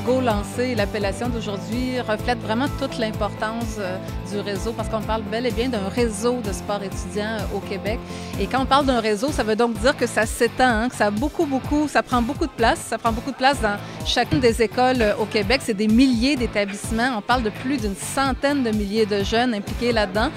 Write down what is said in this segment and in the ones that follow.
logo lancé et l'appellation d'aujourd'hui reflètent vraiment toute l'importance du réseau parce qu'on parle bel et bien d'un réseau de sport étudiant au Québec. Et quand on parle d'un réseau, ça veut donc dire que ça s'étend, que ça prend beaucoup de place. Ça prend beaucoup de place dans chacune des écoles au Québec. C'est des milliers d'établissements. On parle de plus d'une centaine de milliers de jeunes impliqués là-dedans.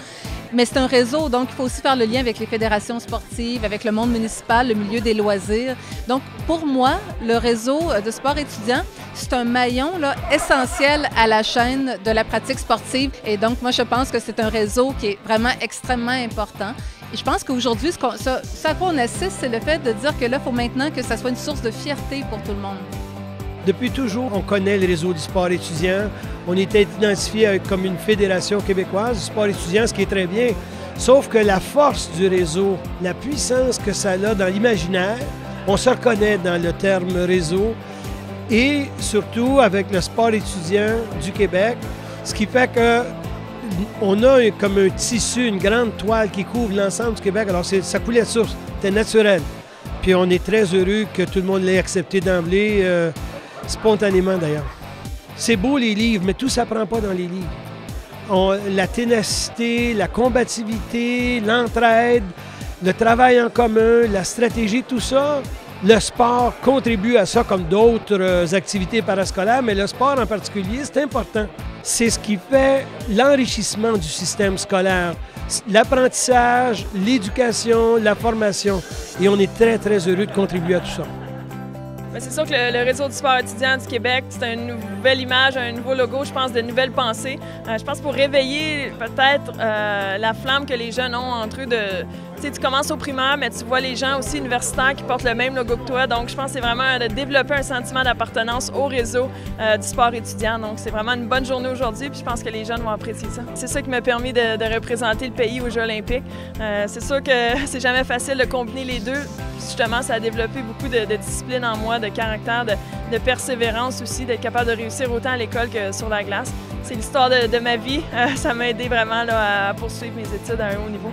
Mais c'est un réseau, donc il faut aussi faire le lien avec les fédérations sportives, avec le monde municipal, le milieu des loisirs. Donc, pour moi, le réseau de sport étudiant, c'est un maillon là, essentiel à la chaîne de la pratique sportive. Et donc, moi, je pense que c'est un réseau qui est vraiment extrêmement important. Et je pense qu'aujourd'hui, ce à quoi on assiste, c'est le fait de dire que là, il faut maintenant que ça soit une source de fierté pour tout le monde. Depuis toujours, on connaît le réseau du sport étudiant. On était identifié comme une fédération québécoise du sport étudiant, ce qui est très bien. Sauf que la force du réseau, la puissance que ça a dans l'imaginaire, on se reconnaît dans le terme réseau et surtout avec le sport étudiant du Québec, ce qui fait qu'on a comme un tissu, une grande toile qui couvre l'ensemble du Québec. Alors ça coulait de source, c'était naturel. Puis on est très heureux que tout le monde l'ait accepté d'emblée. Spontanément d'ailleurs. C'est beau les livres, mais tout ne s'apprend pas dans les livres. La ténacité, la combativité, l'entraide, le travail en commun, la stratégie, tout ça, le sport contribue à ça comme d'autres activités parascolaires, mais le sport en particulier, c'est important. C'est ce qui fait l'enrichissement du système scolaire, l'apprentissage, l'éducation, la formation. Et on est très, très heureux de contribuer à tout ça. C'est sûr que le réseau du sport étudiant du Québec, c'est une nouvelle image, un nouveau logo, je pense, de nouvelles pensées. Je pense pour réveiller peut-être la flamme que les jeunes ont entre eux tu commences au primaire, mais tu vois les gens aussi universitaires qui portent le même logo que toi. Donc, je pense que c'est vraiment de développer un sentiment d'appartenance au réseau du sport étudiant. Donc, c'est vraiment une bonne journée aujourd'hui, puis je pense que les jeunes vont apprécier ça. C'est ça qui m'a permis de représenter le pays aux Jeux olympiques. C'est sûr que c'est jamais facile de combiner les deux. Justement, ça a développé beaucoup de discipline en moi, de caractère, de persévérance aussi, d'être capable de réussir autant à l'école que sur la glace. C'est l'histoire de ma vie. Ça m'a aidé vraiment là, à poursuivre mes études à un haut niveau.